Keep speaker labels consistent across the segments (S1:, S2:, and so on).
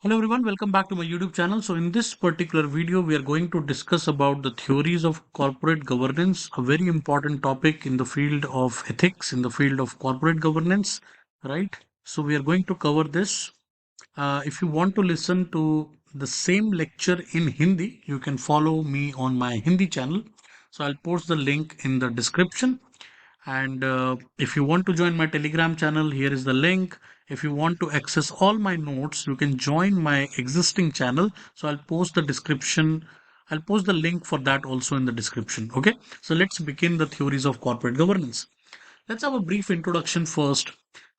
S1: Hello everyone, welcome back to my YouTube channel. So in this particular video, we are going to discuss about the theories of corporate governance, a very important topic in the field of ethics, in the field of corporate governance, right? So we are going to cover this. If you want to listen to the same lecture in Hindi, you can follow me on my Hindi channel. So I'll post the link in the description. And if you want to join my Telegram channel, here is the link. If you want to access all my notes, you can join my existing channel. So I'll post the description. I'll post the link for that also in the description. Okay. So let's begin the theories of corporate governance. Let's have a brief introduction first.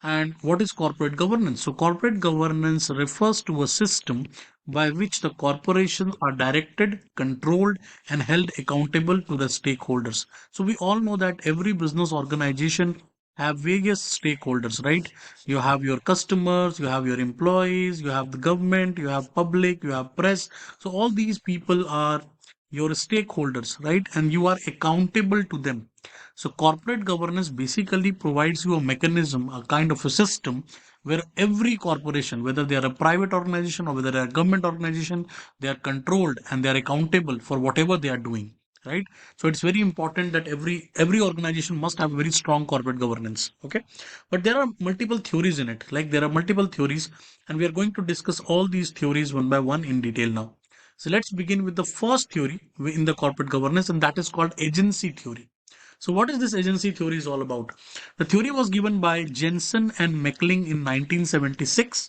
S1: And what is corporate governance? So, corporate governance refers to a system by which the corporations are directed, controlled, and held accountable to the stakeholders. So, we all know that every business organization have various stakeholders, right? You have your customers, you have your employees, you have the government, you have public, you have press. So, all these people are your stakeholders, right? And you are accountable to them. So corporate governance basically provides you a mechanism, a kind of a system where every corporation, whether they are a private organization or whether they are a government organization, they are controlled and they are accountable for whatever they are doing. Right. So it's very important that every organization must have very strong corporate governance. Okay. But there are multiple theories in it. Like there are multiple theories, and we are going to discuss all these theories one by one in detail now. So let's begin with the first theory in the corporate governance, and that is called agency theory. So what is this agency theory is all about? The theory was given by Jensen and Meckling in 1976.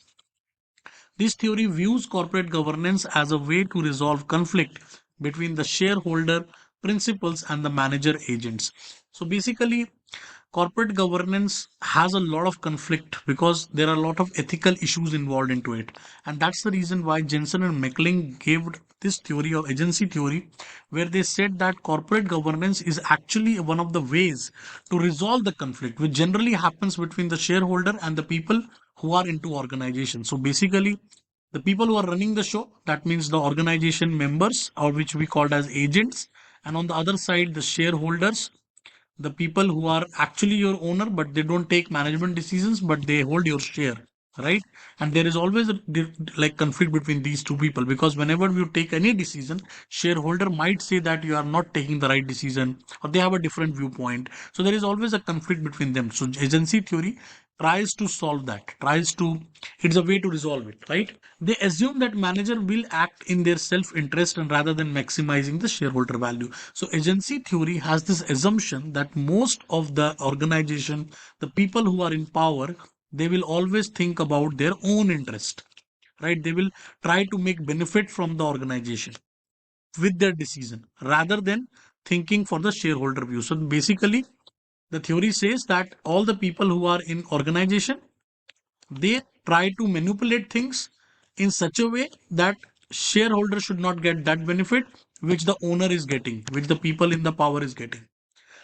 S1: This theory views corporate governance as a way to resolve conflict between the shareholder principals and the manager agents. So basically, corporate governance has a lot of conflict because there are a lot of ethical issues involved into it, and that's the reason why Jensen and Meckling gave this theory of agency theory, where they said that corporate governance is actually one of the ways to resolve the conflict which generally happens between the shareholder and the people who are into organization. So basically, the people who are running the show, that means the organization members, or which we called as agents, and on the other side the shareholders, the people who are actually your owner but they don't take management decisions but they hold your share, right? And there is always a like conflict between these two people, because whenever you take any decision, shareholder might say that you are not taking the right decision or they have a different viewpoint. So there is always a conflict between them. So agency theory tries to solve that, tries to, it's a way to resolve it, right? They assume that manager will act in their self interest and rather than maximizing the shareholder value. So agency theory has this assumption that most of the organization, the people who are in power, they will always think about their own interest, right? They will try to make benefit from the organization with their decision rather than thinking for the shareholder view. So basically, the theory says that all the people who are in organization, they try to manipulate things in such a way that shareholder should not get that benefit which the owner is getting, which the people in the power is getting.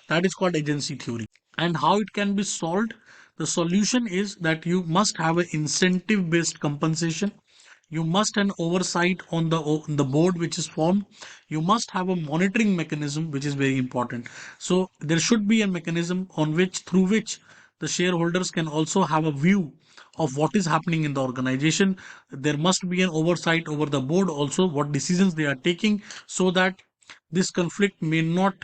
S1: That is called agency theory. And how it can be solved? The solution is that you must have an incentive based compensation. You must have an oversight on the board which is formed. You must have a monitoring mechanism which is very important. So there should be a mechanism on which, through which the shareholders can also have a view of what is happening in the organization. There must be an oversight over the board also, what decisions they are taking, so that this conflict may not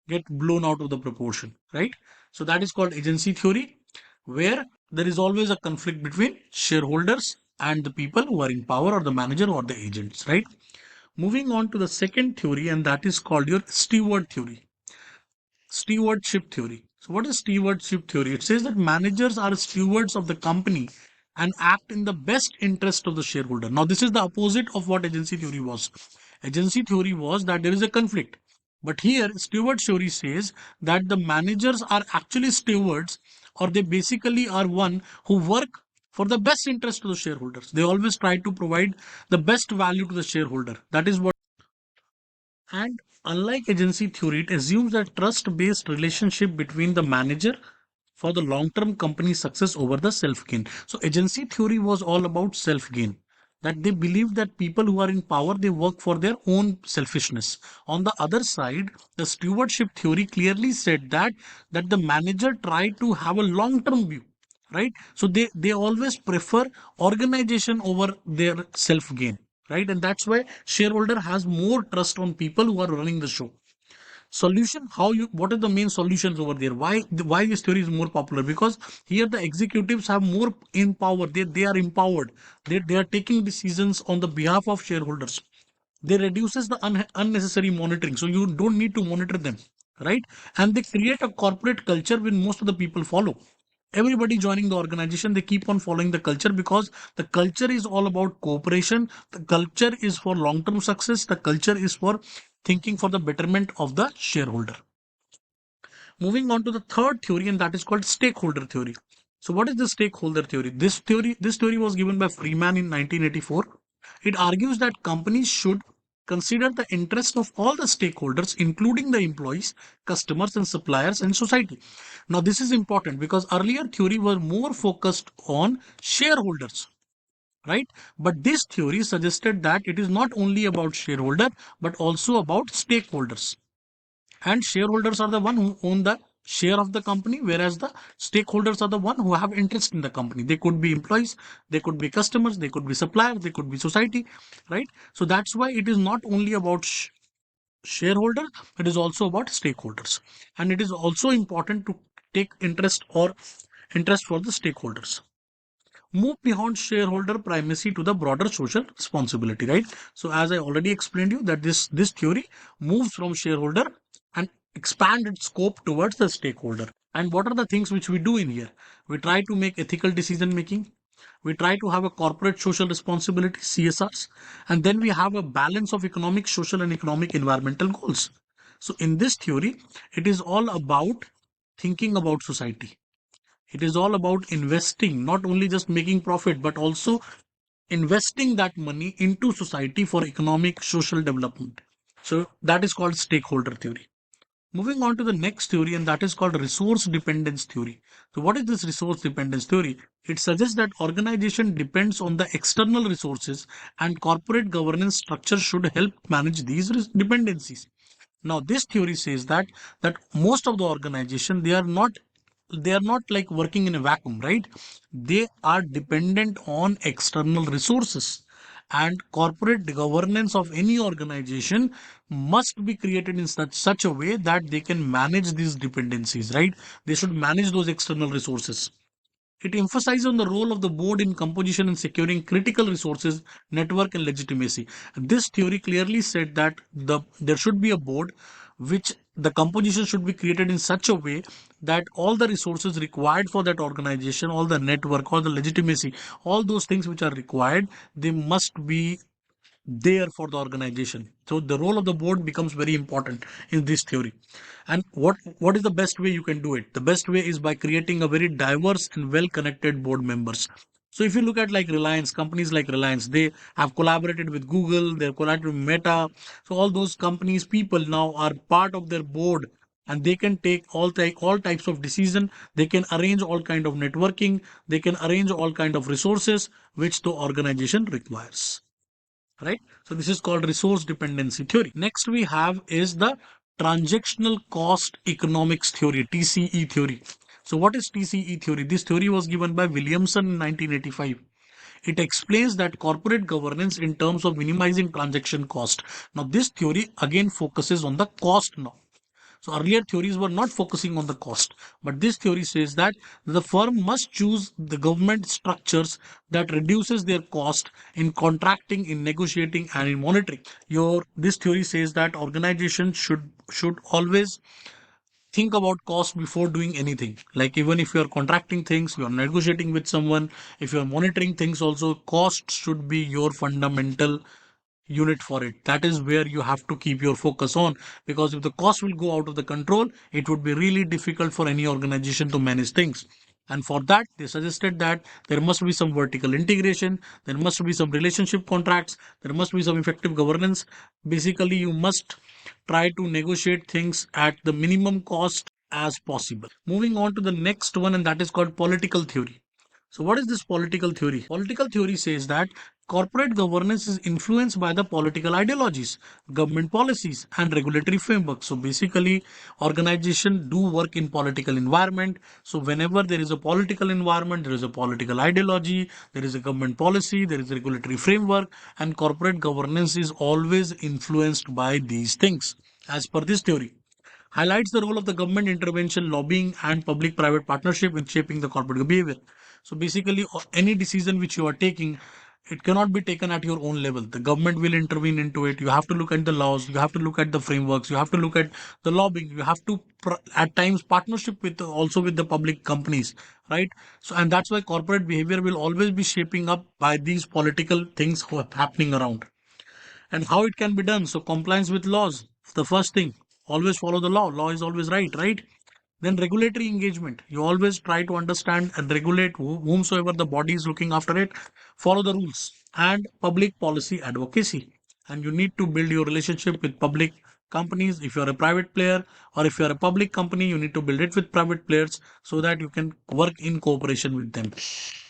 S1: get blown out of the proportion, right? So that is called agency theory, where there is always a conflict between shareholders and the people who are in power, or the manager or the agents, right? Moving on to the second theory, and that is called your steward theory, stewardship theory. So what is stewardship theory? It says that managers are stewards of the company and act in the best interest of the shareholder. Now this is the opposite of what agency theory was. Agency theory was that there is a conflict, but here steward theory says that the managers are actually stewards, or they basically are one who work for the best interest of the shareholders. They always try to provide the best value to the shareholder. That is what. And unlike agency theory, it assumes a trust based relationship between the manager for the long term company success over the self gain. So, agency theory was all about self gain. That they believe that people who are in power, they work for their own selfishness. On the other side, the stewardship theory clearly said that the manager tried to have a long term view, right? So they always prefer organization over their self gain, right? And that's why shareholder has more trust on people who are running the show. Solution, how you, what are the main solutions over there? Why this theory is more popular? Because here the executives have more in power, they are empowered, they are taking decisions on the behalf of shareholders. They reduces the unnecessary monitoring, so you don't need to monitor them, right? And they create a corporate culture when most of the people follow. Everybody joining the organization, they keep on following the culture, because the culture is all about cooperation, the culture is for long term success, the culture is for thinking for the betterment of the shareholder. Moving on to the third theory, and that is called stakeholder theory. So what is the stakeholder theory? This theory was given by Freeman in 1984. It argues that companies should consider the interest of all the stakeholders, including the employees, customers, and suppliers, and society. Now, this is important because earlier theory was more focused on shareholders, right? But this theory suggested that it is not only about shareholder but also about stakeholders, and shareholders are the one who own the share of the company, whereas the stakeholders are the one who have interest in the company. They could be employees, they could be customers, they could be suppliers, they could be society, right? So that's why it is not only about shareholders, it is also about stakeholders, and it is also important to take interest for the stakeholders. Move beyond shareholder primacy to the broader social responsibility, right? So as I already explained you that this theory moves from shareholder and expand its scope towards the stakeholder. And what are the things which we do in here? We try to make ethical decision making, we try to have a corporate social responsibility, CSRs, and then we have a balance of economic, social, and economic environmental goals. So in this theory, it is all about thinking about society. It is all about investing, not only just making profit, but also investing that money into society for economic, social development. So that is called stakeholder theory. Moving on to the next theory, and that is called resource dependence theory. So what is this resource dependence theory? It suggests that organization depends on the external resources, and corporate governance structure should help manage these dependencies. Now this theory says that most of the organization, they are not like working in a vacuum, right? They are dependent on external resources, and corporate governance of any organization must be created in such a way that they can manage these dependencies, right? They should manage those external resources. It emphasizes on the role of the board in composition and securing critical resources, network, and legitimacy. This theory clearly said that there should be a board which the composition should be created in such a way that all the resources required for that organization, all the network, all the legitimacy, all those things which are required, they must be there for the organization. So the role of the board becomes very important in this theory. And what is the best way you can do it? The best way is by creating a very diverse and well connected board members. So if you look at like Reliance, companies like Reliance, they have collaborated with Google, they've collaborated with Meta. So all those companies, people now are part of their board, and they can take all types of decision. They can arrange all kind of networking, they can arrange all kind of resources which the organization requires, right? So this is called resource dependency theory. Next we have is the transactional cost economics theory, TCE theory. So what is TCE theory? This theory was given by Williamson in 1985. It explains that corporate governance in terms of minimizing transaction cost. Now this theory again focuses on the cost now. So earlier theories were not focusing on the cost, but this theory says that the firm must choose the government structures that reduces their cost in contracting, in negotiating, and in monitoring. This theory says that organizations should always think about cost before doing anything. Like even if you are contracting things, you are negotiating with someone, if you are monitoring things, also cost should be your fundamental unit for it. That is where you have to keep your focus on, because if the cost will go out of the control, it would be really difficult for any organization to manage things. And for that they suggested that there must be some vertical integration, there must be some relationship contracts, there must be some effective governance. Basically you must try to negotiate things at the minimum cost as possible. Moving on to the next one, and that is called political theory. So what is this political theory? Political theory says that Corporate governance is influenced by the political ideologies, government policies, and regulatory frameworks. So basically, organizations do work in political environment. So whenever there is a political environment, there is a political ideology, there is a government policy, there is a regulatory framework, and corporate governance is always influenced by these things. As per this theory, highlights the role of the government intervention, lobbying, and public-private partnership in shaping the corporate behavior. So basically, any decision which you are taking, it cannot be taken at your own level. The government will intervene into it. You have to look at the laws. You have to look at the frameworks. You have to look at the lobbying. You have to, at times, partnership with also with the public companies, right? So, and that's why corporate behavior will always be shaping up by these political things happening around. And how it can be done? So compliance with laws, the first thing, always follow the law is always right? Then regulatory engagement, you always try to understand and regulate whomsoever the body is looking after it, follow the rules. And public policy advocacy, and you need to build your relationship with public companies. If you're a private player or if you're a public company, you need to build it with private players so that you can work in cooperation with them,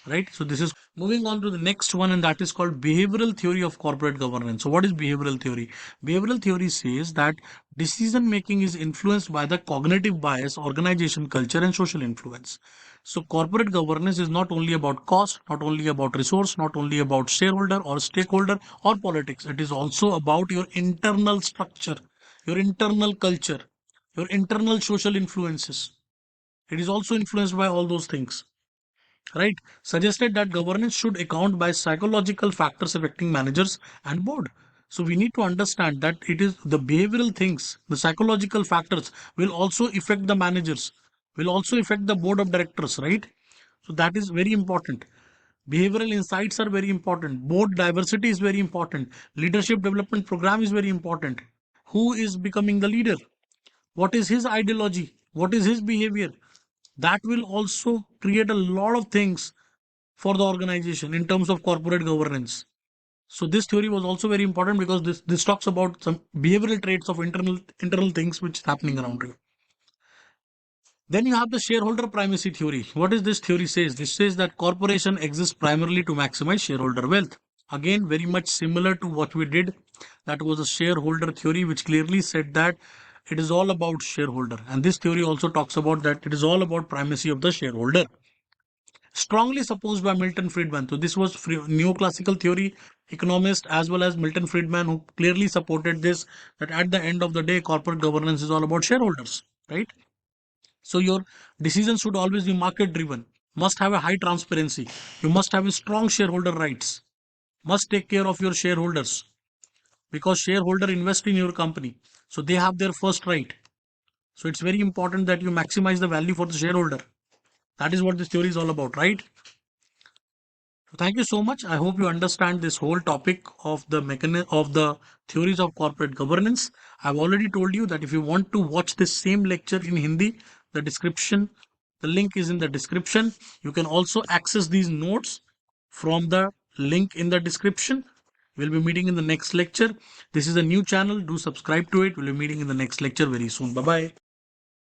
S1: right? So this is moving on to the next one, and that is called behavioral theory of corporate governance. So what is behavioral theory? Behavioral theory says that decision making is influenced by the cognitive bias, organization culture, and social influence. So corporate governance is not only about cost, not only about resource, not only about shareholder or stakeholder or politics. It is also about your internal structure, your internal culture, your internal social influences. It is also influenced by all those things, right? Suggested that governance should account by psychological factors affecting managers and board. So we need to understand that it is the behavioral things, the psychological factors will also affect the managers, will also affect the board of directors, right? So that is very important. Behavioral insights are very important. Board diversity is very important. Leadership development program is very important. Who is becoming the leader? What is his ideology? What is his behavior? That will also create a lot of things for the organization in terms of corporate governance. So this theory was also very important because this talks about some behavioral traits of internal things which is happening around you. Then you have the shareholder primacy theory. What is this theory says? This says that corporation exists primarily to maximize shareholder wealth. Again, very much similar to what we did. That was a shareholder theory which clearly said that it is all about shareholder. And this theory also talks about that it is all about primacy of the shareholder, strongly supposed by Milton Friedman. So this was neoclassical theory economist as well as Milton Friedman who clearly supported this, that at the end of the day corporate governance is all about shareholders, right? So your decisions should always be market driven, must have a high transparency, you must have a strong shareholder rights, must take care of your shareholders because shareholder invest in your company, so they have their first right. So it's very important that you maximize the value for the shareholder. That is what this theory is all about, right? Thank you so much. I hope you understand this whole topic of the mechanism of the theories of corporate governance. I've already told you that if you want to watch this same lecture in Hindi, the link is in the description. You can also access these notes from the link in the description. We'll be meeting in the next lecture. This is a new channel. Do subscribe to it. We'll be meeting in the next lecture very soon. Bye bye.